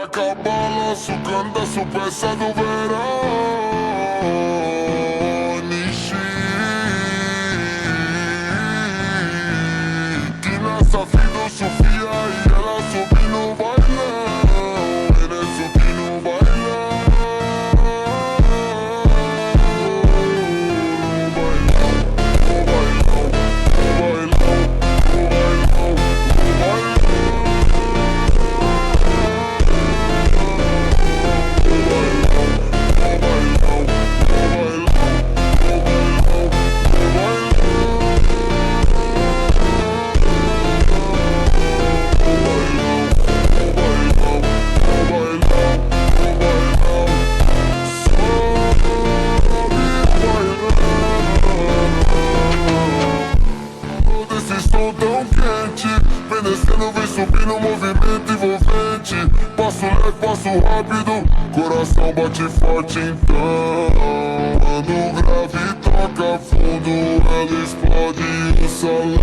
Taca balanço, canta su peça do verão. Nishi que nessa filosofia e ela sobe no bailão. Ele sobe no bailão. Tão quente, vem descendo, vem subindo, movimento envolvente. Passo leve, passo rápido, coração bate forte então. Quando o grave toca fundo, ela explode o salão.